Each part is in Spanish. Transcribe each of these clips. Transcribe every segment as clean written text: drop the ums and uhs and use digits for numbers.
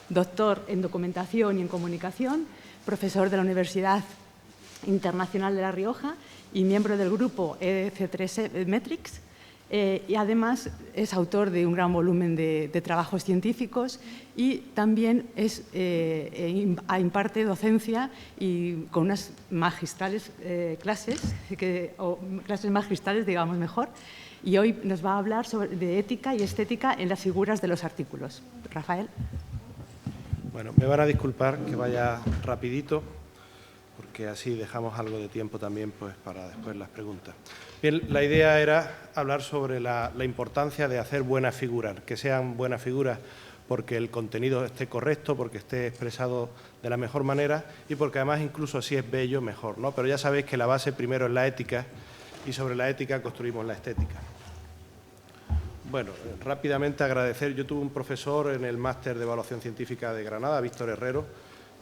doctor en documentación y en comunicación, profesor de la Universidad Internacional de La Rioja y miembro del grupo EC3 Metrics. Y además es autor de un gran volumen de trabajos científicos y también imparte docencia y con unas magistrales clases magistrales, digamos mejor. Y hoy nos va a hablar de ética y estética en las figuras de los artículos. Rafael. Bueno, me van a disculpar que vaya rapidito, porque así dejamos algo de tiempo también pues, para después las preguntas. Bien, la idea era hablar sobre la importancia de hacer buenas figuras, que sean buenas figuras porque el contenido esté correcto, porque esté expresado de la mejor manera y porque además incluso si es bello, mejor, ¿no? Pero ya sabéis que la base primero es la ética y sobre la ética construimos la estética. Bueno, rápidamente agradecer. Yo tuve un profesor en el máster de evaluación científica de Granada, Víctor Herrero,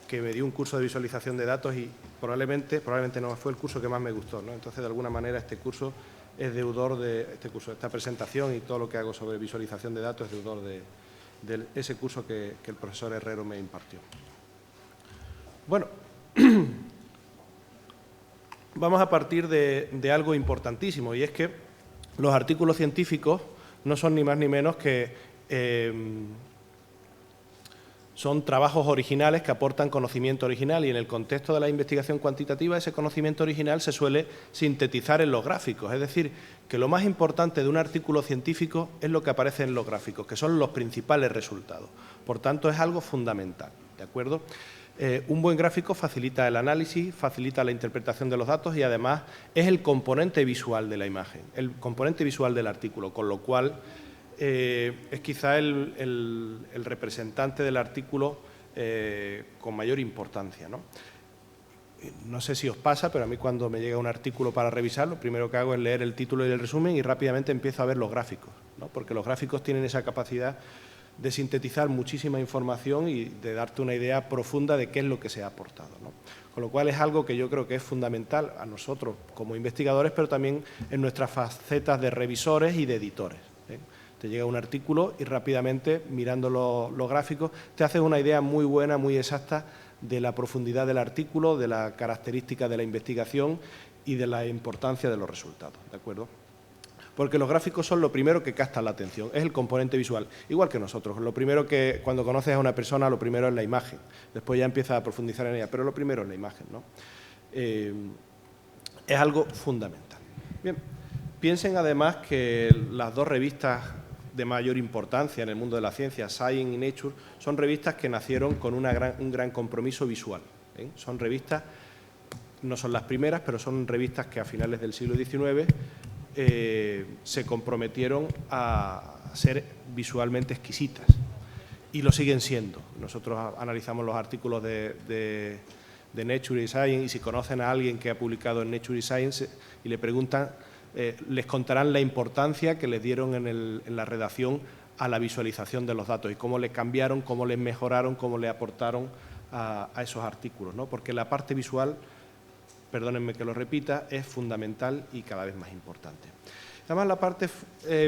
que me dio un curso de visualización de datos y probablemente no, fue el curso que más me gustó, ¿no? Entonces, de alguna manera, este curso es deudor de esta presentación y todo lo que hago sobre visualización de datos es deudor de ese curso que el profesor Herrero me impartió. Bueno, vamos a partir de algo importantísimo y es que los artículos científicos no son ni más ni menos que son trabajos originales que aportan conocimiento original y en el contexto de la investigación cuantitativa ese conocimiento original se suele sintetizar en los gráficos. Es decir, que lo más importante de un artículo científico es lo que aparece en los gráficos, que son los principales resultados. Por tanto, es algo fundamental, ¿de acuerdo? Un buen gráfico facilita el análisis, facilita la interpretación de los datos y además es el componente visual de la imagen, el componente visual del artículo, con lo cual es quizá el representante del artículo con mayor importancia, ¿no? No sé si os pasa, pero a mí cuando me llega un artículo para revisar, lo primero que hago es leer el título y el resumen y rápidamente empiezo a ver los gráficos, ¿no? Porque los gráficos tienen esa capacidad de sintetizar muchísima información y de darte una idea profunda de qué es lo que se ha aportado, ¿no? Con lo cual es algo que yo creo que es fundamental a nosotros como investigadores, pero también en nuestras facetas de revisores y de editores, ¿eh? Te llega un artículo y rápidamente, mirando los gráficos, te haces una idea muy buena, muy exacta de la profundidad del artículo, de la característica de la investigación y de la importancia de los resultados, ¿de acuerdo? Porque los gráficos son lo primero que captan la atención, es el componente visual, igual que nosotros. Lo primero que, cuando conoces a una persona, lo primero es la imagen, después ya empiezas a profundizar en ella, pero lo primero es la imagen, ¿no? Es algo fundamental. Bien, piensen además que las dos revistas de mayor importancia en el mundo de la ciencia, Science y Nature, son revistas que nacieron con un gran compromiso visual, ¿eh? Son revistas, no son las primeras, pero son revistas que a finales del siglo XIX se comprometieron a ser visualmente exquisitas y lo siguen siendo. Nosotros analizamos los artículos de Nature y Science y si conocen a alguien que ha publicado en Nature y Science y le preguntan, les contarán la importancia que les dieron en la redacción a la visualización de los datos y cómo les cambiaron, cómo les mejoraron, cómo les aportaron a esos artículos, ¿no? Porque la parte visual, perdónenme que lo repita, es fundamental y cada vez más importante. Además, la parte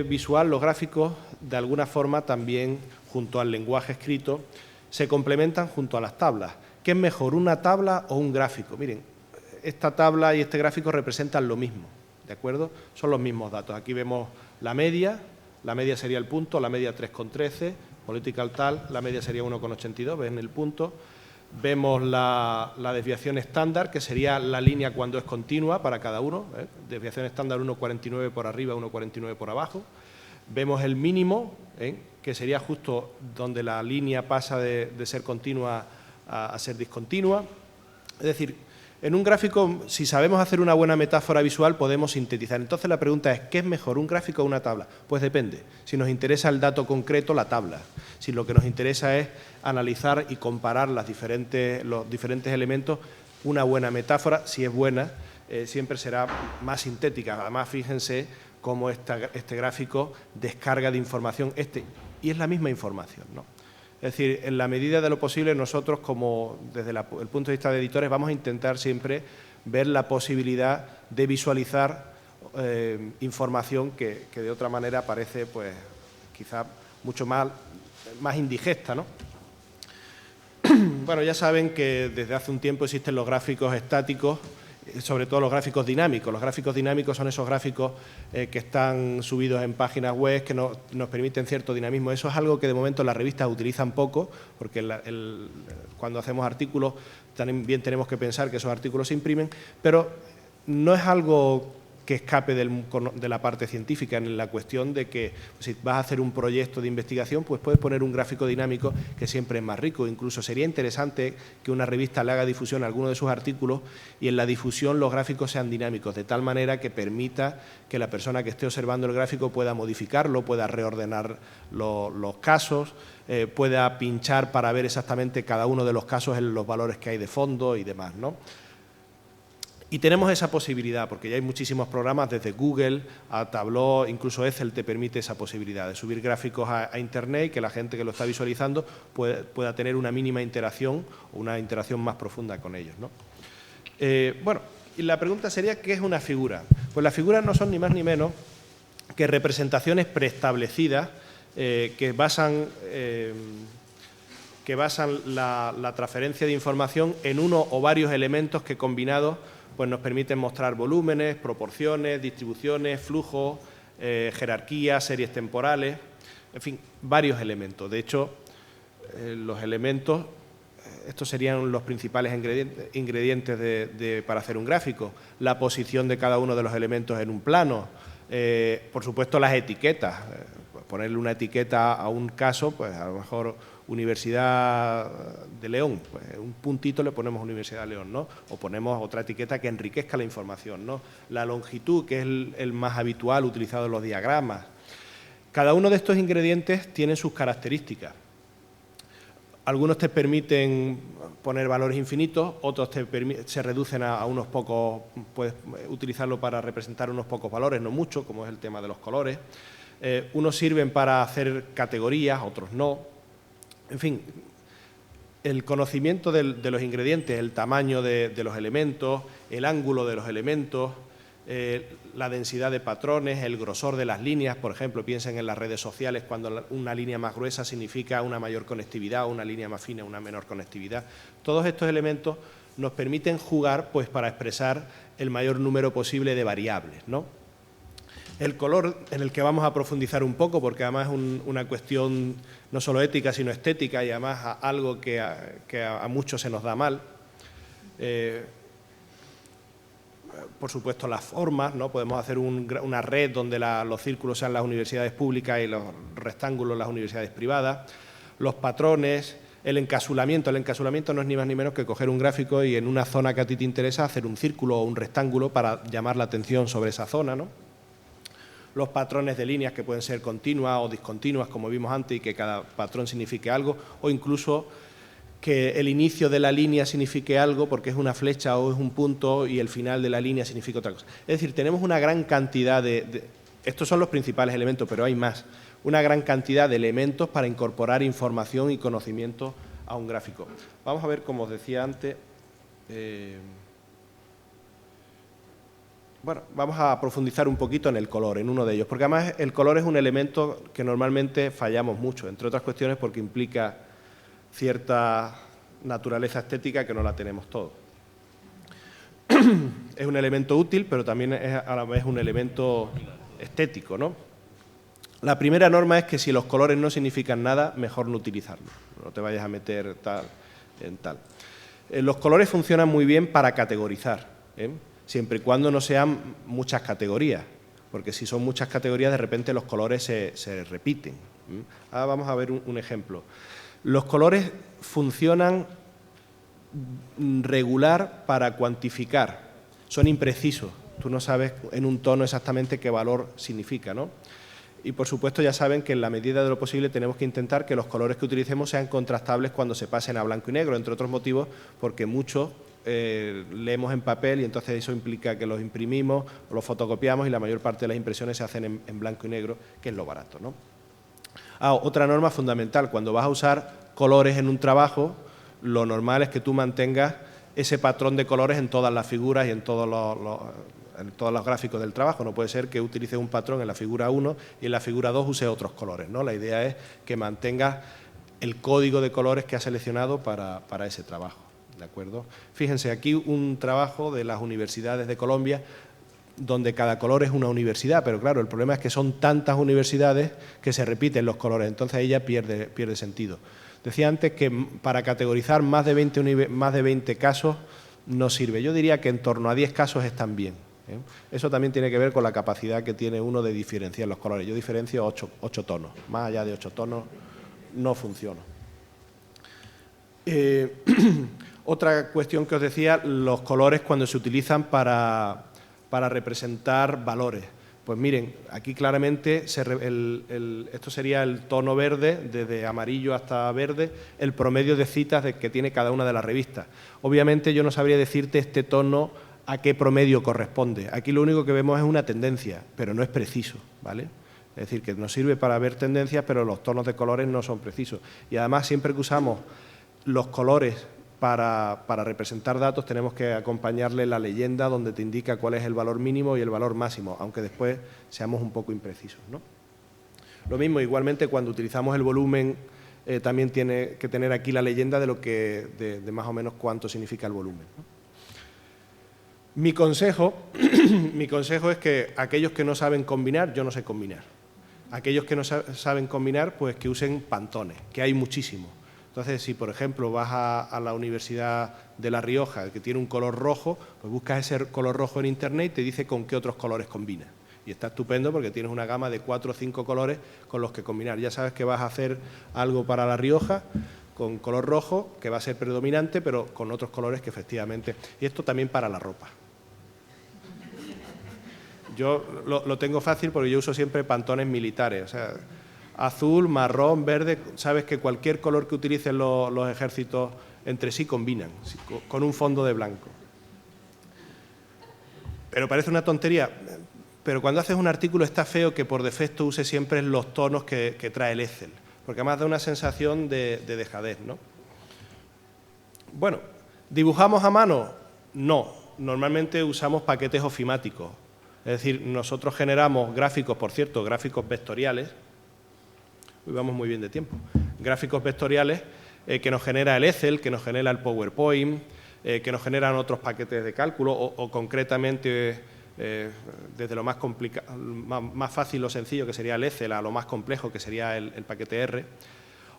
visual, los gráficos, de alguna forma también, junto al lenguaje escrito, se complementan junto a las tablas. ¿Qué es mejor, una tabla o un gráfico? Miren, esta tabla y este gráfico representan lo mismo, ¿de acuerdo? Son los mismos datos. Aquí vemos la media sería el punto, la media 3,13, political tal, la media sería 1,82, ven el punto. Vemos la desviación estándar, que sería la línea cuando es continua para cada uno, ¿eh? Desviación estándar 1,49 por arriba, 1,49 por abajo. Vemos el mínimo, ¿eh? Que sería justo donde la línea pasa de ser continua a ser discontinua. Es decir, en un gráfico, si sabemos hacer una buena metáfora visual, podemos sintetizar. Entonces la pregunta es, ¿qué es mejor, un gráfico o una tabla? Pues depende. Si nos interesa el dato concreto, la tabla. Si lo que nos interesa es analizar y comparar los diferentes elementos, una buena metáfora, si es buena, siempre será más sintética. Además, fíjense cómo este gráfico descarga de información, y es la misma información, ¿no? Es decir, en la medida de lo posible nosotros, como desde el punto de vista de editores, vamos a intentar siempre ver la posibilidad de visualizar información que de otra manera parece, pues, quizá mucho más indigesta, ¿no? Bueno, ya saben que desde hace un tiempo existen los gráficos estáticos, sobre todo los gráficos dinámicos. Los gráficos dinámicos son esos gráficos que están subidos en páginas web que nos permiten cierto dinamismo. Eso es algo que de momento las revistas utilizan poco, porque cuando hacemos artículos también tenemos que pensar que esos artículos se imprimen, pero no es algo que escape de la parte científica, en la cuestión de que si vas a hacer un proyecto de investigación, pues puedes poner un gráfico dinámico que siempre es más rico. Incluso sería interesante que una revista le haga difusión a alguno de sus artículos y en la difusión los gráficos sean dinámicos, de tal manera que permita que la persona que esté observando el gráfico pueda modificarlo, pueda reordenar los casos, pueda pinchar para ver exactamente cada uno de los casos en los valores que hay de fondo y demás, ¿no? Y tenemos esa posibilidad, porque ya hay muchísimos programas, desde Google a Tableau, incluso Excel te permite esa posibilidad de subir gráficos a Internet y que la gente que lo está visualizando pueda tener una mínima interacción o una interacción más profunda con ellos, ¿no? Bueno, y la pregunta sería, ¿qué es una figura? Pues las figuras no son ni más ni menos que representaciones preestablecidas que basan la transferencia de información en uno o varios elementos que combinados pues nos permiten mostrar volúmenes, proporciones, distribuciones, flujos, jerarquías, series temporales, en fin, varios elementos. De hecho, los elementos, estos serían los principales ingredientes para hacer un gráfico. La posición de cada uno de los elementos en un plano, por supuesto las etiquetas. Ponerle una etiqueta a un caso, pues a lo mejor Universidad de León, pues un puntito le ponemos Universidad de León, ¿no? O ponemos otra etiqueta que enriquezca la información, ¿no? La longitud, que es el más habitual utilizado en los diagramas. Cada uno de estos ingredientes tiene sus características. Algunos te permiten poner valores infinitos, otros se reducen a unos pocos, puedes utilizarlo para representar unos pocos valores, no mucho, como es el tema de los colores. Unos sirven para hacer categorías, otros no. En fin, el conocimiento de los ingredientes, el tamaño de los elementos, el ángulo de los elementos, la densidad de patrones, el grosor de las líneas, por ejemplo, piensen en las redes sociales, cuando una línea más gruesa significa una mayor conectividad, una línea más fina, una menor conectividad. Todos estos elementos nos permiten jugar pues, para expresar el mayor número posible de variables, ¿no? El color, en el que vamos a profundizar un poco, porque además es una cuestión no solo ética, sino estética, y además algo que a muchos se nos da mal. Por supuesto, las formas, ¿no? Podemos hacer una red donde los círculos sean las universidades públicas y los rectángulos las universidades privadas. Los patrones, el encasulamiento. El encasulamiento no es ni más ni menos que coger un gráfico y en una zona que a ti te interesa hacer un círculo o un rectángulo para llamar la atención sobre esa zona, ¿no? Los patrones de líneas que pueden ser continuas o discontinuas, como vimos antes, y que cada patrón signifique algo, o incluso que el inicio de la línea signifique algo porque es una flecha o es un punto y el final de la línea significa otra cosa. Es decir, tenemos una gran cantidad estos son los principales elementos, pero hay más, una gran cantidad de elementos para incorporar información y conocimiento a un gráfico. Vamos a ver, como os decía antes, bueno, vamos a profundizar un poquito en el color, en uno de ellos, porque además el color es un elemento que normalmente fallamos mucho, entre otras cuestiones porque implica cierta naturaleza estética que no la tenemos todos. Es un elemento útil, pero también es a la vez un elemento estético, ¿no? La primera norma es que si los colores no significan nada, mejor no utilizarlos, no te vayas a meter tal en tal. Los colores funcionan muy bien para categorizar, siempre y cuando no sean muchas categorías, porque si son muchas categorías, de repente los colores se repiten. Ahora vamos a ver un ejemplo. Los colores funcionan regular para cuantificar, son imprecisos, tú no sabes en un tono exactamente qué valor significa, ¿no? Y por supuesto ya saben que en la medida de lo posible tenemos que intentar que los colores que utilicemos sean contrastables cuando se pasen a blanco y negro, entre otros motivos porque muchos leemos en papel y entonces eso implica que los imprimimos o los fotocopiamos y la mayor parte de las impresiones se hacen en blanco y negro, que es lo barato, ¿no? Otra norma fundamental, cuando vas a usar colores en un trabajo, lo normal es que tú mantengas ese patrón de colores en todas las figuras y en todos los gráficos del trabajo. No puede ser que utilices un patrón en la figura 1 y en la figura 2 use otros colores, ¿no? La idea es que mantengas el código de colores que ha seleccionado para ese trabajo, ¿de acuerdo? Fíjense, aquí un trabajo de las universidades de Colombia, donde cada color es una universidad, pero claro, el problema es que son tantas universidades que se repiten los colores, entonces ahí ya pierde sentido. Decía antes que para categorizar más de 20 casos no sirve. Yo diría que en torno a 10 casos están bien, ¿eh? Eso también tiene que ver con la capacidad que tiene uno de diferenciar los colores. Yo diferencio 8 tonos, más allá de 8 tonos no funciona. Otra cuestión que os decía, los colores cuando se utilizan para representar valores. Pues miren, aquí claramente esto sería el tono verde, desde amarillo hasta verde, el promedio de citas que tiene cada una de las revistas. Obviamente yo no sabría decirte este tono a qué promedio corresponde. Aquí lo único que vemos es una tendencia, pero no es preciso, ¿vale? Es decir, que nos sirve para ver tendencias, pero los tonos de colores no son precisos. Y además, siempre que usamos los colores para representar datos, tenemos que acompañarle la leyenda donde te indica cuál es el valor mínimo y el valor máximo, aunque después seamos un poco imprecisos, ¿no? Lo mismo, igualmente, cuando utilizamos el volumen, también tiene que tener aquí la leyenda de más o menos cuánto significa el volumen, ¿no? Mi consejo es que aquellos que no saben combinar, yo no sé combinar. Aquellos que no saben combinar, pues que usen Pantones, que hay muchísimos. Entonces, si por ejemplo vas a la Universidad de La Rioja, que tiene un color rojo, pues buscas ese color rojo en Internet y te dice con qué otros colores combina. Y está estupendo porque tienes una gama de 4 o 5 colores con los que combinar. Ya sabes que vas a hacer algo para La Rioja con color rojo, que va a ser predominante, pero con otros colores que efectivamente... Y esto también para la ropa. Yo lo tengo fácil porque yo uso siempre Pantones militares, o sea, azul, marrón, verde, sabes que cualquier color que utilicen los ejércitos entre sí combinan, con un fondo de blanco. Pero parece una tontería, pero cuando haces un artículo está feo que por defecto use siempre los tonos que trae el Excel, porque además da una sensación de dejadez, ¿no? Bueno, ¿dibujamos a mano? No, normalmente usamos paquetes ofimáticos. Es decir, nosotros generamos gráficos, por cierto, gráficos vectoriales, hoy vamos muy bien de tiempo, gráficos vectoriales que nos genera el Excel, que nos genera el PowerPoint, que nos generan otros paquetes de cálculo o concretamente desde lo más fácil o sencillo, que sería el Excel, a lo más complejo, que sería el paquete R.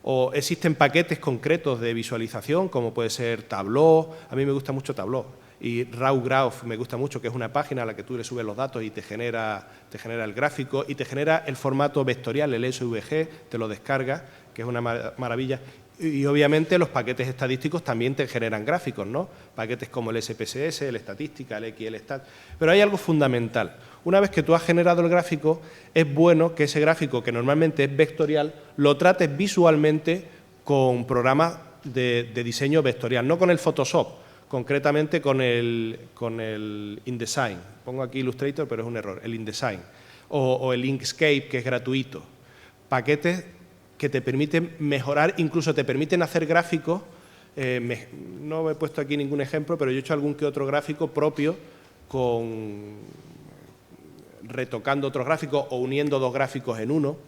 O existen paquetes concretos de visualización, como puede ser Tableau, a mí me gusta mucho Tableau. Y RawGraph me gusta mucho, que es una página a la que tú le subes los datos y te genera el gráfico y te genera el formato vectorial, el SVG, te lo descarga, que es una maravilla. Y obviamente los paquetes estadísticos también te generan gráficos, ¿no? Paquetes como el SPSS, el Estadística, el XLStat. Pero hay algo fundamental. Una vez que tú has generado el gráfico, es bueno que ese gráfico, que normalmente es vectorial, lo trates visualmente con programas de diseño vectorial, no con el Photoshop, concretamente con el InDesign. Pongo aquí Illustrator, pero es un error, el InDesign. O el Inkscape, que es gratuito. Paquetes que te permiten mejorar, incluso te permiten hacer gráficos. No he puesto aquí ningún ejemplo, pero yo he hecho algún que otro gráfico propio retocando otros gráficos o uniendo 2 gráficos en uno,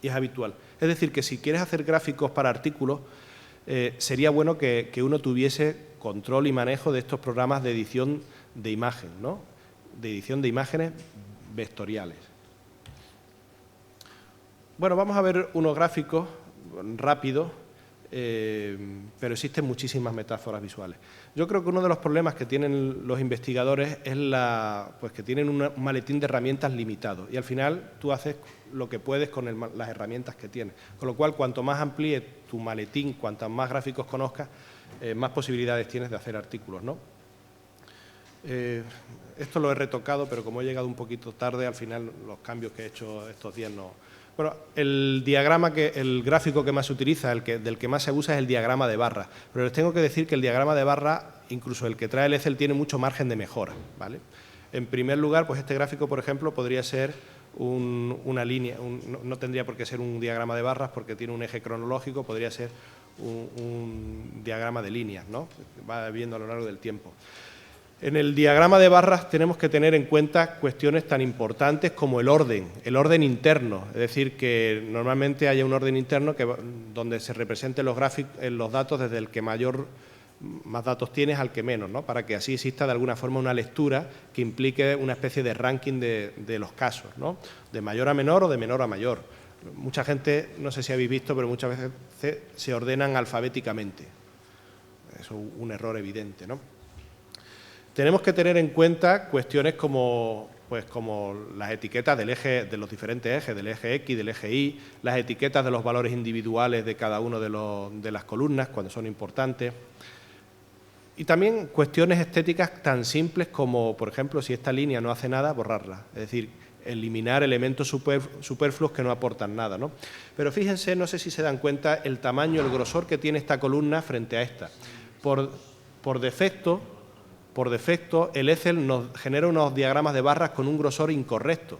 y es habitual. Es decir, que si quieres hacer gráficos para artículos, sería bueno que uno tuviese control y manejo de estos programas de edición de imagen, ¿no? De edición de imágenes vectoriales. Bueno, vamos a ver unos gráficos rápidos, pero existen muchísimas metáforas visuales. Yo creo que uno de los problemas que tienen los investigadores es pues que tienen un maletín de herramientas limitado y al final tú haces lo que puedes con las herramientas que tienes. Con lo cual, cuanto más amplíe tu maletín, cuantos más gráficos conozcas, más posibilidades tienes de hacer artículos, ¿no? Esto lo he retocado, pero como he llegado un poquito tarde, al final los cambios que he hecho estos días no... Bueno, el gráfico que más se utiliza, del que más se usa es el diagrama de barras, pero les tengo que decir que el diagrama de barras, incluso el que trae el Excel, tiene mucho margen de mejora, ¿vale? En primer lugar, pues este gráfico, por ejemplo, podría ser una línea, no tendría por qué ser un diagrama de barras porque tiene un eje cronológico, podría ser un diagrama de líneas, ¿no? Va viendo a lo largo del tiempo. En el diagrama de barras tenemos que tener en cuenta cuestiones tan importantes como el orden interno, es decir, que normalmente haya un orden interno donde se representen los datos desde el que más datos tienes al que menos, ¿no? Para que así exista de alguna forma una lectura que implique una especie de ranking de los casos, ¿no? De mayor a menor o de menor a mayor. Mucha gente, no sé si habéis visto, pero muchas veces se ordenan alfabéticamente. Eso es un error evidente, ¿no? Tenemos que tener en cuenta cuestiones como las etiquetas de los diferentes ejes, del eje X, del eje Y, las etiquetas de los valores individuales de cada uno de las columnas, cuando son importantes. Y también cuestiones estéticas tan simples como, por ejemplo, si esta línea no hace nada, borrarla. Es decir, eliminar elementos superfluos que no aportan nada, ¿no? Pero fíjense, no sé si se dan cuenta, el tamaño, el grosor que tiene esta columna frente a esta. Por defecto, el Excel nos genera unos diagramas de barras con un grosor incorrecto.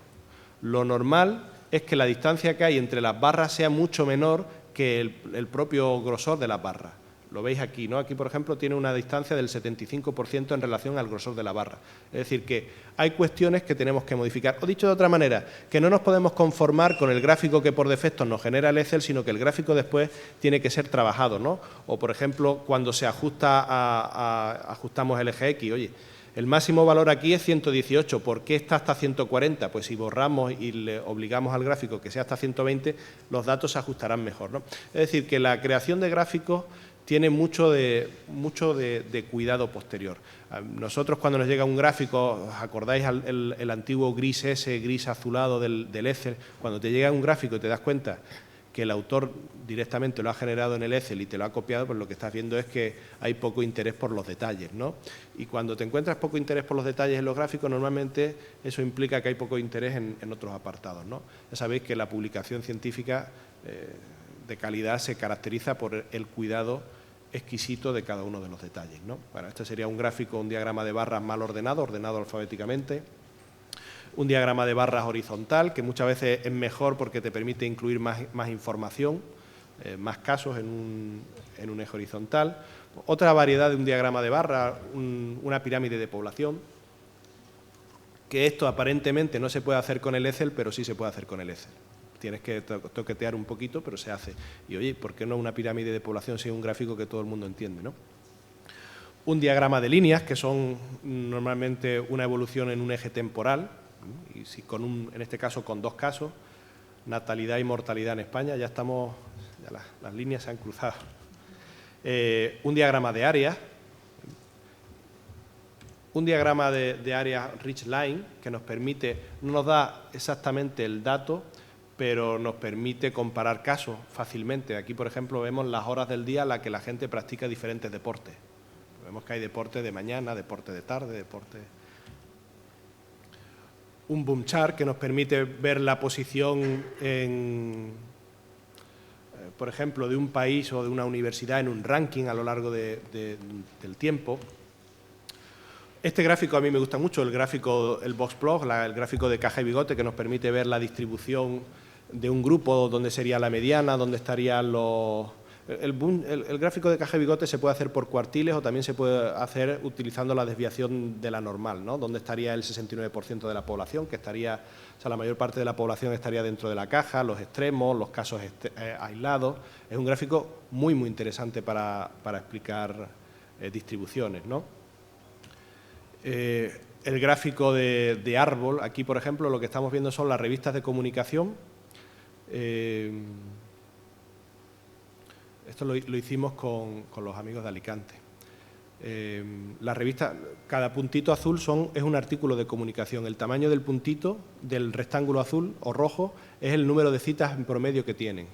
Lo normal es que la distancia que hay entre las barras sea mucho menor que el propio grosor de las barras. Lo veis aquí, ¿no? Aquí, por ejemplo, tiene una distancia del 75% en relación al grosor de la barra. Es decir, que hay cuestiones que tenemos que modificar. O dicho de otra manera, que no nos podemos conformar con el gráfico que por defecto nos genera el Excel, sino que el gráfico después tiene que ser trabajado, ¿no? O, por ejemplo, cuando se ajustamos el eje X, oye, el máximo valor aquí es 118, ¿por qué está hasta 140? Pues si borramos y le obligamos al gráfico que sea hasta 120, los datos se ajustarán mejor, ¿no? Es decir, que la creación de gráficos tiene mucho de cuidado posterior. Nosotros cuando nos llega un gráfico, ¿os acordáis el antiguo gris azulado del Excel? Cuando te llega un gráfico y te das cuenta que el autor directamente lo ha generado en el Excel y te lo ha copiado, pues lo que estás viendo es que hay poco interés por los detalles, ¿no? Y cuando te encuentras poco interés por los detalles en los gráficos, normalmente eso implica que hay poco interés en otros apartados, ¿no? Ya sabéis que la publicación científica de calidad se caracteriza por el cuidado exquisito de cada uno de los detalles, ¿no? Bueno, este sería un gráfico, un diagrama de barras mal ordenado alfabéticamente. Un diagrama de barras horizontal, que muchas veces es mejor porque te permite incluir más información, más casos en un eje horizontal. Otra variedad de un diagrama de barras, una pirámide de población, que esto aparentemente no se puede hacer con el Excel, pero sí se puede hacer con el Excel. Tienes que toquetear un poquito, pero se hace. Y oye, ¿por qué no una pirámide de población si es un gráfico que todo el mundo entiende, ¿no? Un diagrama de líneas, que son normalmente una evolución en un eje temporal, y si en este caso con dos casos, natalidad y mortalidad en España, ya las líneas se han cruzado. Un diagrama de áreas, un diagrama de áreas rich line, que nos permite, no nos da exactamente el dato, pero nos permite comparar casos fácilmente. Aquí, por ejemplo, vemos las horas del día en las que la gente practica diferentes deportes. Vemos que hay deporte de mañana, deporte de tarde, deporte... Un boom chart que nos permite ver la posición, por ejemplo, de un país o de una universidad en un ranking a lo largo del tiempo. Este gráfico a mí me gusta mucho, el box plot, el gráfico de caja y bigote, que nos permite ver la distribución de un grupo, dónde sería la mediana, dónde estarían los... El gráfico de caja y bigote se puede hacer por cuartiles o también se puede hacer utilizando la desviación de la normal, ¿no? Donde estaría el 69% de la población, que estaría, o sea, la mayor parte de la población estaría dentro de la caja, los extremos, los casos aislados. Es un gráfico muy, muy interesante para explicar distribuciones, ¿no? El gráfico de árbol, aquí, por ejemplo, lo que estamos viendo son las revistas de comunicación. Esto lo hicimos con los amigos de Alicante. La revista, cada puntito azul es un artículo de comunicación. El tamaño del puntito, del rectángulo azul o rojo, es el número de citas en promedio que tienen.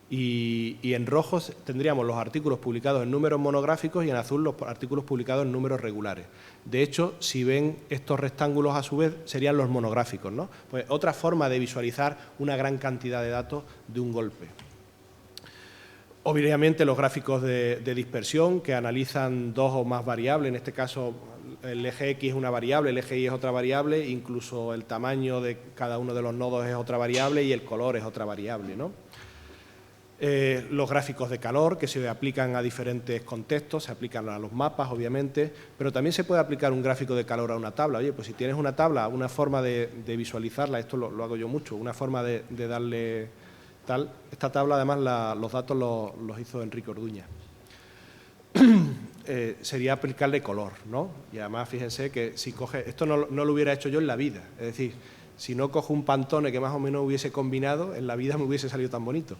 Y en rojos tendríamos los artículos publicados en números monográficos y en azul los artículos publicados en números regulares. De hecho, si ven estos rectángulos a su vez, serían los monográficos, ¿no? Pues otra forma de visualizar una gran cantidad de datos de un golpe. Obviamente los gráficos de dispersión que analizan dos o más variables, en este caso el eje X es una variable, el eje Y es otra variable, incluso el tamaño de cada uno de los nodos es otra variable y el color es otra variable, ¿no? Los gráficos de calor, que se aplican a diferentes contextos, se aplican a los mapas, obviamente, pero también se puede aplicar un gráfico de calor a una tabla. Oye, pues si tienes una tabla, una forma de visualizarla, esto lo hago yo mucho, una forma de darle tal. Esta tabla, además, los datos los hizo Enrique Orduña. Sería aplicarle color, ¿no? Y además, fíjense que si coge... Esto no lo hubiera hecho yo en la vida, es decir, si no cojo un Pantone que más o menos hubiese combinado, en la vida me hubiese salido tan bonito.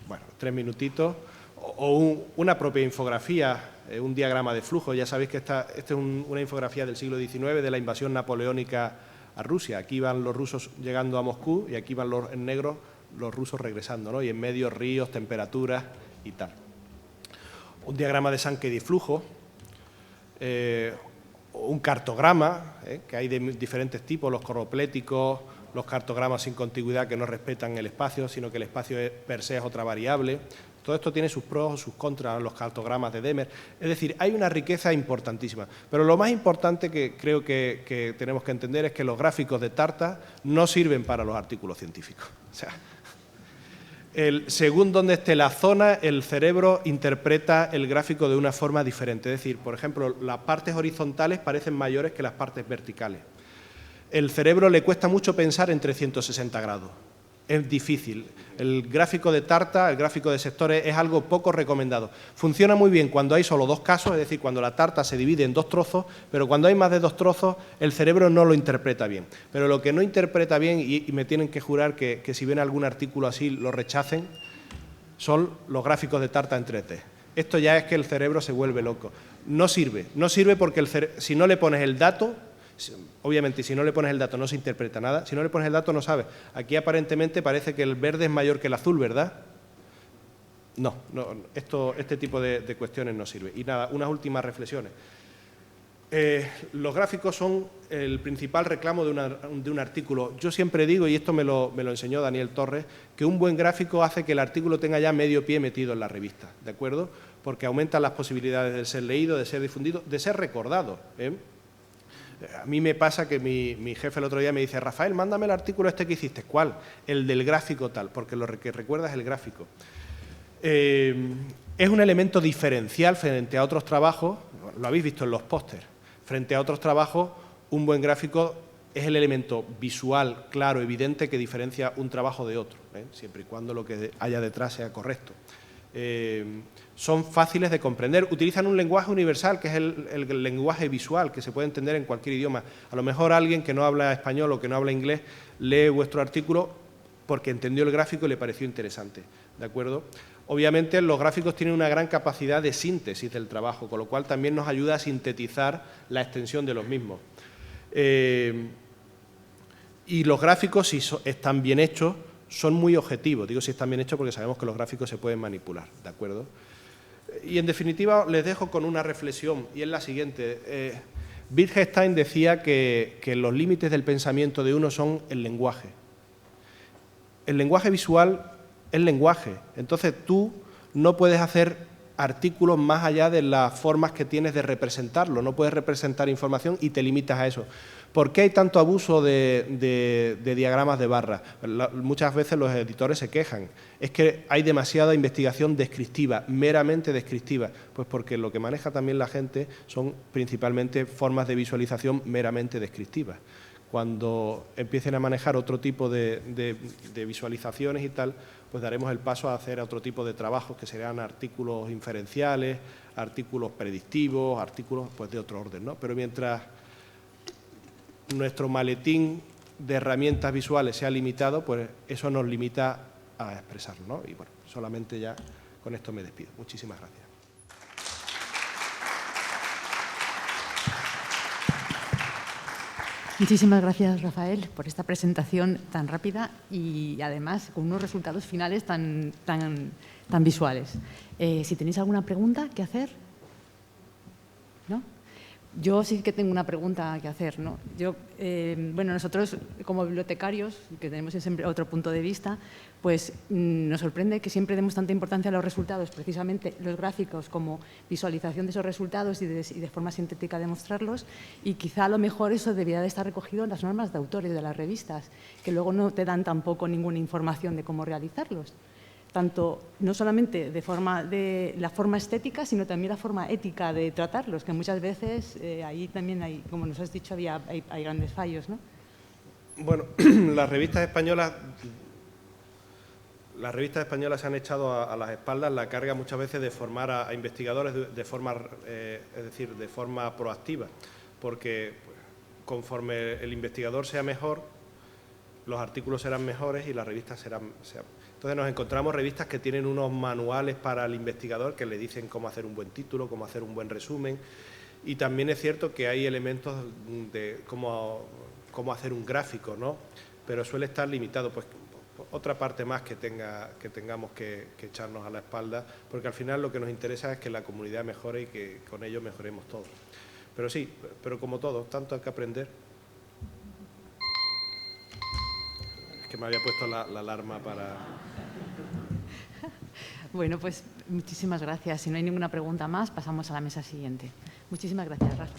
Bueno, 3 minutitos, o una propia infografía, un diagrama de flujo. Ya sabéis que esta es una infografía del siglo XIX, de la invasión napoleónica a Rusia. Aquí van los rusos llegando a Moscú y aquí van en negro los rusos regresando, ¿no? Y en medio ríos, temperaturas y tal. Un diagrama de Sankey de flujo, un cartograma, que hay de diferentes tipos, los corropléticos, los cartogramas sin contigüidad que no respetan el espacio, sino que el espacio per se es otra variable. Todo esto tiene sus pros o sus contras, los cartogramas de Demer. Es decir, hay una riqueza importantísima. Pero lo más importante que creo que tenemos que entender es que los gráficos de Tarta no sirven para los artículos científicos. O sea, según donde esté la zona, el cerebro interpreta el gráfico de una forma diferente. Es decir, por ejemplo, las partes horizontales parecen mayores que las partes verticales. El cerebro le cuesta mucho pensar en 360 grados. Es difícil. El gráfico de Tarta, el gráfico de sectores, es algo poco recomendado. Funciona muy bien cuando hay solo 2 casos, es decir, cuando la tarta se divide en 2 trozos, pero cuando hay más de 2 trozos, el cerebro no lo interpreta bien. Pero lo que no interpreta bien, y me tienen que jurar que si ven algún artículo así lo rechacen, son los gráficos de Tarta en 3D. Esto ya es que el cerebro se vuelve loco. No sirve porque si no le pones el dato... Obviamente, si no le pones el dato no se interpreta nada, si no le pones el dato no sabes. Aquí aparentemente parece que el verde es mayor que el azul, ¿verdad? No, este tipo de cuestiones no sirve. Y nada, unas últimas reflexiones. Los gráficos son el principal reclamo de un artículo. Yo siempre digo, y esto me lo enseñó Daniel Torres, que un buen gráfico hace que el artículo tenga ya medio pie metido en la revista, ¿de acuerdo? Porque aumenta las posibilidades de ser leído, de ser difundido, de ser recordado, ¿eh? A mí me pasa que mi jefe el otro día me dice: Rafael, mándame el artículo este que hiciste. ¿Cuál? El del gráfico tal, porque lo que recuerda es el gráfico. Es un elemento diferencial frente a otros trabajos, lo habéis visto en los pósters, frente a otros trabajos, un buen gráfico es el elemento visual, claro, evidente que diferencia un trabajo de otro, siempre y cuando lo que haya detrás sea correcto. Son fáciles de comprender, utilizan un lenguaje universal que es el lenguaje visual que se puede entender en cualquier idioma. A lo mejor alguien que no habla español o que no habla inglés lee vuestro artículo porque entendió el gráfico y le pareció interesante, ¿de acuerdo? Obviamente los gráficos tienen una gran capacidad de síntesis del trabajo, con lo cual también nos ayuda a sintetizar la extensión de los mismos. Y los gráficos, si están bien hechos, son muy objetivos. Digo si están bien hechos porque sabemos que los gráficos se pueden manipular, ¿de acuerdo? Y en definitiva les dejo con una reflexión, y es la siguiente. Wittgenstein decía que los límites del pensamiento de uno son el lenguaje. El lenguaje visual es lenguaje, entonces tú no puedes hacer artículos más allá de las formas que tienes de representarlo, no puedes representar información y te limitas a eso. ¿Por qué hay tanto abuso de diagramas de barra? Muchas veces los editores se quejan. Es que hay demasiada investigación descriptiva, meramente descriptiva. Pues porque lo que maneja también la gente son principalmente formas de visualización meramente descriptivas. Cuando empiecen a manejar otro tipo de visualizaciones y tal, pues daremos el paso a hacer otro tipo de trabajos que serán artículos inferenciales, artículos predictivos, artículos pues de otro orden, ¿no? Pero mientras nuestro maletín de herramientas visuales sea limitado, pues eso nos limita a expresarlo, ¿no? Y bueno, solamente ya con esto me despido. Muchísimas gracias. Muchísimas gracias, Rafael, por esta presentación tan rápida y además con unos resultados finales tan visuales. Si tenéis alguna pregunta que hacer, ¿no? Yo sí que tengo una pregunta que hacer, ¿no? Bueno, nosotros como bibliotecarios, que tenemos siempre otro punto de vista, pues nos sorprende que siempre demos tanta importancia a los resultados, precisamente los gráficos como visualización de esos resultados y de forma sintética demostrarlos, y quizá a lo mejor eso debería de estar recogido en las normas de autores de las revistas, que luego no te dan tampoco ninguna información de cómo realizarlos. Tanto, no solamente de la forma estética, sino también la forma ética de tratarlos, que muchas veces ahí también hay, como nos has dicho, hay grandes fallos, ¿no? Bueno, las revistas españolas se han echado a las espaldas la carga muchas veces de formar a investigadores de forma proactiva, porque conforme el investigador sea mejor, los artículos serán mejores y las revistas serán. Entonces nos encontramos revistas que tienen unos manuales para el investigador que le dicen cómo hacer un buen título, cómo hacer un buen resumen, y también es cierto que hay elementos de cómo hacer un gráfico, ¿no? Pero suele estar limitado, pues otra parte más que tengamos que echarnos a la espalda, porque al final lo que nos interesa es que la comunidad mejore y que con ello mejoremos todos. Pero sí, pero como todo, tanto hay que aprender. Es que me había puesto la alarma para... Bueno, pues muchísimas gracias. Si no hay ninguna pregunta más, pasamos a la mesa siguiente. Muchísimas gracias, Rafa.